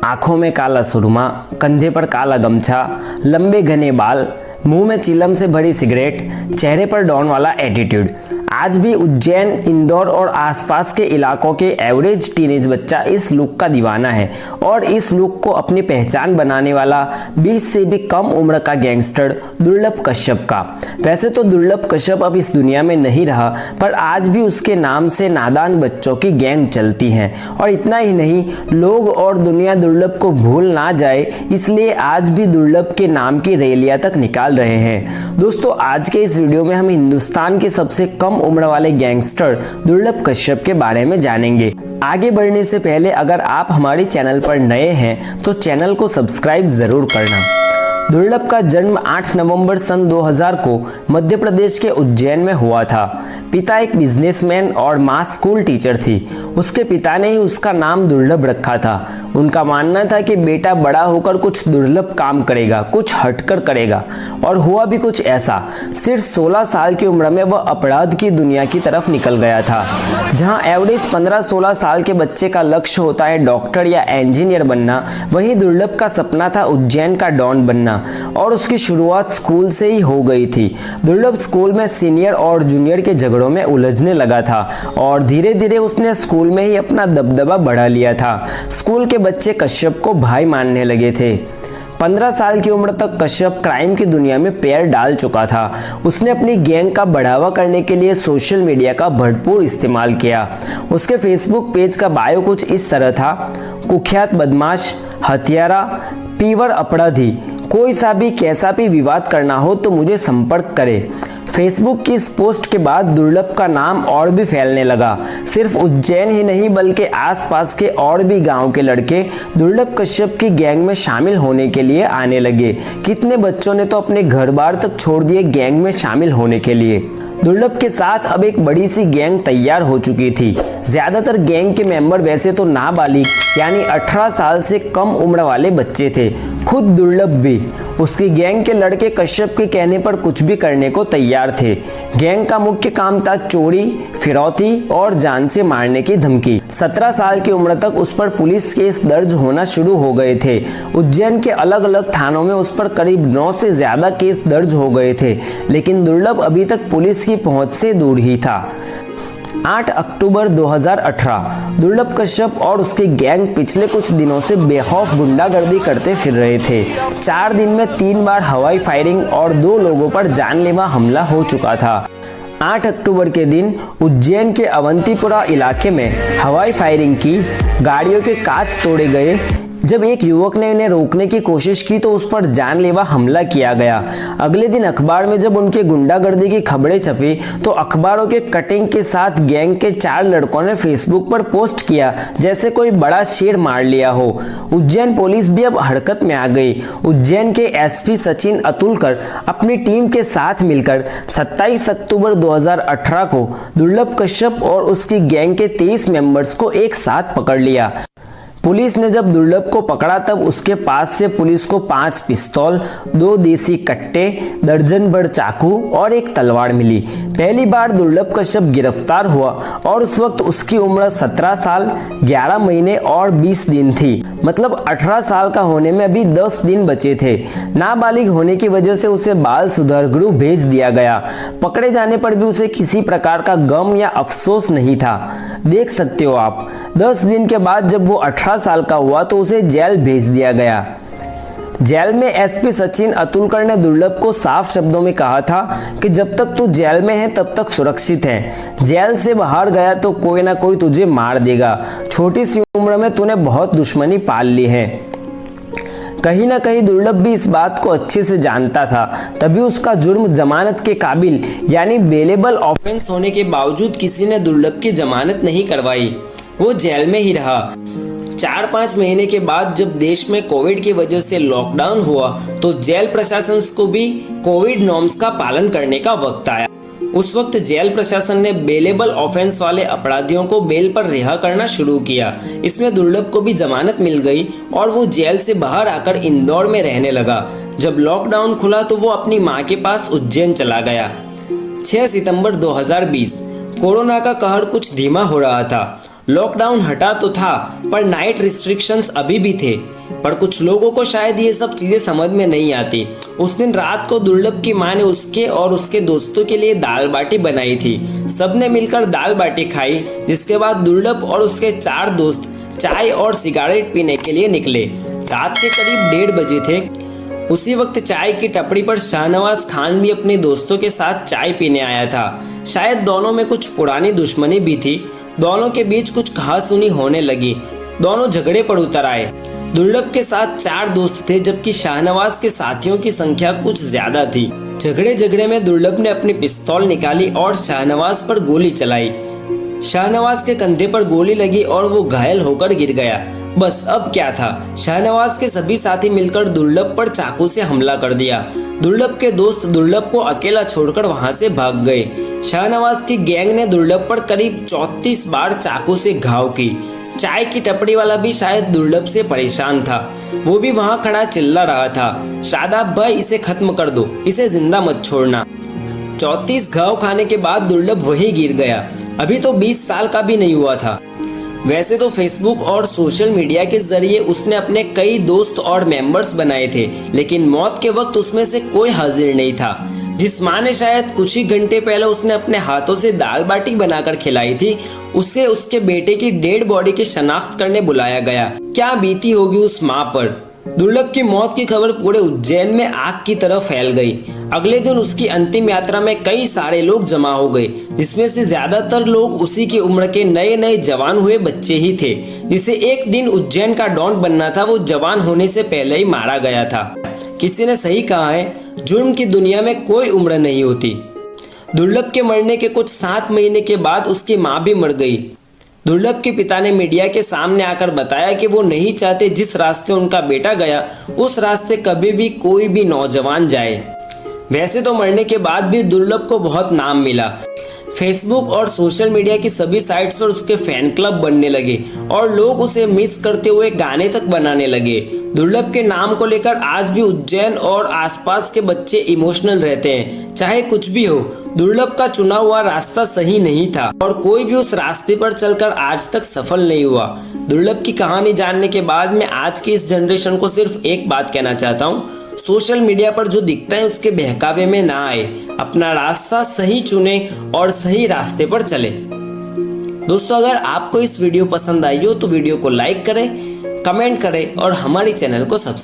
आंखों में काला सुरमा, कंधे पर काला गमछा, लंबे घने बाल, मुंह में चिलम से भरी सिगरेट, चेहरे पर डॉन वाला एटीट्यूड। आज भी उज्जैन, इंदौर और आसपास के इलाकों के एवरेज टीनेज बच्चा इस लुक का दीवाना है और इस लुक को अपनी पहचान बनाने वाला 20 से भी कम उम्र का गैंगस्टर दुर्लभ कश्यप का। वैसे तो दुर्लभ कश्यप अब इस दुनिया में नहीं रहा, पर आज भी उसके नाम से नादान बच्चों की गैंग चलती है। और इतना ही नहीं, लोग और दुनिया दुर्लभ को भूल ना जाए इसलिए आज भी दुर्लभ के नाम की रैलियां तक निकाल रहे हैं। दोस्तों, आज के इस वीडियो में हम हिंदुस्तान के सबसे कम उम्र वाले गैंगस्टर दुर्लभ कश्यप के बारे में जानेंगे। आगे बढ़ने से पहले अगर आप हमारे चैनल पर नए हैं तो चैनल को सब्सक्राइब जरूर करना। दुर्लभ का जन्म 8 नवंबर सन 2000 को मध्य प्रदेश के उज्जैन में हुआ था। पिता एक बिजनेसमैन और मां स्कूल टीचर थी। उसके पिता ने ही उसका नाम दुर्लभ रखा था। उनका मानना था कि बेटा बड़ा होकर कुछ दुर्लभ काम करेगा, कुछ हटकर करेगा, और हुआ भी कुछ ऐसा। सिर्फ 16 साल की उम्र में वह अपराध की दुनिया की तरफ निकल गया था। जहां एवरेज 15-16 साल के बच्चे का लक्ष्य होता है डॉक्टर या इंजीनियर बनना, वहीं दुर्लभ का सपना था उज्जैन का डॉन बनना, और उसकी शुरुआत स्कूल से ही हो गई थी। दुर्लभ स्कूल में सीनियर और जूनियर के झगड़ों में उलझने लगा था और धीरे धीरे उसने स्कूल में ही अपना दबदबा बढ़ा लिया था। स्कूल के बच्चे कश्यप को भाई मानने लगे थे। 15 साल की उम्र तक कश्यप क्राइम की दुनिया में पैर डाल चुका था। उसने अपनी गैंग का बढ़ावा करने के लिए सोशल मीडिया का भरपूर इस्तेमाल किया। उसके फेसबुक पेज का बायो कुछ इस तरह था: कुख्यात बदमाश, हत्यारा, पीवर अपराधी, कोई सा भी कैसा भी विवाद करना हो तो मुझे संपर्क करें। फेसबुक की इस पोस्ट के बाद दुर्लभ का नाम और भी फैलने लगा। सिर्फ उज्जैन ही नहीं बल्कि आसपास के और भी गांव के लड़के दुर्लभ कश्यप की गैंग में शामिल होने के लिए आने लगे। कितने बच्चों ने तो अपने घर बार तक छोड़ दिए गैंग में शामिल होने के लिए। दुर्लभ के साथ अब एक बड़ी सी गैंग तैयार हो चुकी थी। ज्यादातर गैंग के मेंबर वैसे तो नाबालिग यानी 18 साल से कम उम्र वाले बच्चे थे। खुद दुर्लभ भी। उसकी गैंग के लड़के कश्यप के कहने पर कुछ भी करने को तैयार थे। गैंग का मुख्य काम था चोरी, फिरौती और जान से मारने की धमकी। 17 साल की उम्र तक उस पर पुलिस केस दर्ज होना शुरू हो गए थे। उज्जैन के अलग अलग थानों में उस पर करीब 9 से ज्यादा केस दर्ज हो गए थे, लेकिन दुर्लभ अभी तक पुलिस की पहुंच से दूर ही था। 8 अक्टूबर 2018 दुर्लभ कश्यप और उसकी गैंग पिछले कुछ दिनों से बेखौफ गुंडागर्दी करते फिर रहे थे। 4 दिन में 3 बार हवाई फायरिंग और 2 लोगों पर जानलेवा हमला हो चुका था। 8 अक्टूबर के दिन उज्जैन के अवंतीपुरा इलाके में हवाई फायरिंग की, गाड़ियों के कांच तोड़े गए। जब एक युवक ने इन्हें रोकने की कोशिश की तो उस पर जानलेवा हमला किया गया। अगले दिन अखबार में जब उनके गुंडागर्दी की खबरें छपी तो अखबारों के कटिंग के साथ गैंग के 4 लड़कों ने फेसबुक पर पोस्ट किया जैसे कोई बड़ा शेर मार लिया हो। उज्जैन पुलिस भी अब हरकत में आ गई। उज्जैन के एसपी सचिन अतुलकर अपनी टीम के साथ मिलकर 27 अक्टूबर 2018 को दुर्लभ कश्यप और उसकी गैंग के 23 मेंबर्स को एक साथ पकड़ लिया। पुलिस ने जब दुर्लभ को पकड़ा तब उसके पास से पुलिस को 5 पिस्तौल, 2 देसी कट्टे, दर्जन भर चाकू और एक तलवार मिली। पहली बार दुर्लभ कश्यप गिरफ्तार हुआ और उस वक्त उसकी उम्र 17 साल, 11 महीने और 20 दिन थी। मतलब 18 साल का होने में अभी 10 दिन बचे थे। नाबालिग होने की वजह से उसे बाल सुधार गृह भेज दिया गया। पकड़े जाने पर भी उसे किसी प्रकार का गम या अफसोस नहीं था। देख सकते हो आप, 10 दिन के बाद जब वो 18 साल का हुआ तो उसे जेल भेज दिया गया। जेल में एसपी सचिन अतुलकर ने दुर्लभ को साफ शब्दों में कहा था कि जब तक तू जेल में है तब तक सुरक्षित है। जेल से बाहर गया तो कोई ना कोई तुझे मार देगा। छोटी सी उम्र में तूने बहुत दुश्मनी पाल ली है। कहीं ना कहीं दुर्लभ भी इस बात को अच्छे से जानता था, तभी उसका जुर्म जमानत के काबिल यानी बेलेबल ऑफेंस होने के बावजूद किसी ने दुर्लभ की जमानत नहीं करवाई। वो जेल में ही रहा। 4-5 महीने के बाद जब देश में कोविड की वजह से लॉकडाउन हुआ तो जेल प्रशासन को भी कोविड नॉर्म्स का पालन करने का वक्त आया। उस वक्त जेल प्रशासन ने बेलेबल ऑफेंस वाले अपराधियों को बेल पर रिहा करना शुरू किया। इसमें दुर्लभ को भी जमानत मिल गई और वो जेल से बाहर आकर इंदौर में रहने लगा। जब लॉकडाउन खुला तो वो अपनी मां के पास उज्जैन चला गया। 6 सितंबर 2020 कोरोना का कहर कुछ धीमा हो रहा था। लॉकडाउन हटा तो था पर नाइट रिस्ट्रिक्शंस अभी भी थे। पर कुछ लोगों को शायद ये सब चीजें समझ में नहीं आती। उस दिन रात को दुर्लभ की माँ ने उसके और उसके दोस्तों के लिए दाल बाटी बनाई थी। सबने मिलकर दाल बाटी खाई, जिसके बाद दुर्लभ और उसके 4 दोस्त चाय और सिगरेट पीने के लिए निकले। रात के करीब 1:30 बजे थे। उसी वक्त चाय की टपरी पर शाहनवाज खान भी अपने दोस्तों के साथ चाय पीने आया था। शायद दोनों में कुछ पुरानी दुश्मनी भी थी। दोनों के बीच कुछ कहासुनी होने लगी। दोनों झगड़े पर उतर आए। दुर्लभ के साथ 4 दोस्त थे, जबकि शाहनवाज के साथियों की संख्या कुछ ज्यादा थी। झगड़े में दुर्लभ ने अपनी पिस्तौल निकाली और शाहनवाज पर गोली चलाई। शाहनवाज के कंधे पर गोली लगी और वो घायल होकर गिर गया। बस अब क्या था, शाहनवाज के सभी साथी मिलकर दुर्लभ पर चाकू से हमला कर दिया। दुर्लभ के दोस्त दुर्लभ को अकेला छोड़कर वहां से भाग गए। शाहनवाज की गैंग ने दुर्लभ पर करीब 34 बार चाकू से घाव की। चाय की टपरी वाला भी शायद दुर्लभ से परेशान था। वो भी वहां खड़ा चिल्ला रहा था, शादाब भाई इसे खत्म कर दो, इसे जिंदा मत छोड़ना। 34 घाव खाने के बाद दुर्लभ वही गिर गया। अभी तो 20 साल का भी नहीं हुआ था। वैसे तो फेसबुक और सोशल मीडिया के जरिए उसने अपने कई दोस्त और मेंबर्स बनाए थे, लेकिन मौत के वक्त उसमें से कोई हाजिर नहीं था। जिस माँ ने शायद कुछ ही घंटे पहले उसने अपने हाथों से दाल बाटी बनाकर खिलाई थी, उसे उसके बेटे की डेड बॉडी की शनाख्त करने बुलाया गया। क्या बीती होगी उस माँ पर। दुर्लभ की मौत की खबर पूरे उज्जैन में आग की तरह फैल गई। अगले दिन उसकी अंतिम यात्रा में कई सारे लोग जमा हो गए, जिसमें से ज्यादातर लोग उसी की उम्र के नए जवान हुए बच्चे ही थे। जिसे एक दिन उज्जैन का डॉन बनना था, वो जवान होने से पहले ही मारा गया था। किसी ने सही कहा है, जुर्म की दुनिया में कोई उम्र नहीं होती। दुर्लभ के मरने के कुछ 7 महीने के बाद उसकी माँ भी मर गई। दुर्लभ के पिता ने मीडिया के सामने आकर बताया कि वो नहीं चाहते जिस रास्ते उनका बेटा गया उस रास्ते कभी भी कोई भी नौजवान जाए। वैसे तो मरने के बाद भी दुर्लभ को बहुत नाम मिला। फेसबुक और सोशल मीडिया की सभी साइट्स पर उसके फैन क्लब बनने लगे और लोग उसे मिस करते हुए गाने तक बनाने लगे। दुर्लभ के नाम को लेकर आज भी उज्जैन और आसपास के बच्चे इमोशनल रहते हैं। चाहे कुछ भी हो, दुर्लभ का चुना हुआ रास्ता सही नहीं था और कोई भी उस रास्ते पर चलकर आज तक सफल नहीं हुआ। दुर्लभ की कहानी जानने के बाद मैं आज की इस जनरेशन को सिर्फ एक बात कहना चाहता हूँ, सोशल मीडिया पर जो दिखता है उसके बहकावे में ना आए। अपना रास्ता सही चुने और सही रास्ते पर चले। दोस्तों, अगर आपको इस वीडियो पसंद आई हो तो वीडियो को लाइक करें, कमेंट करें और हमारे चैनल को सब्सक्राइब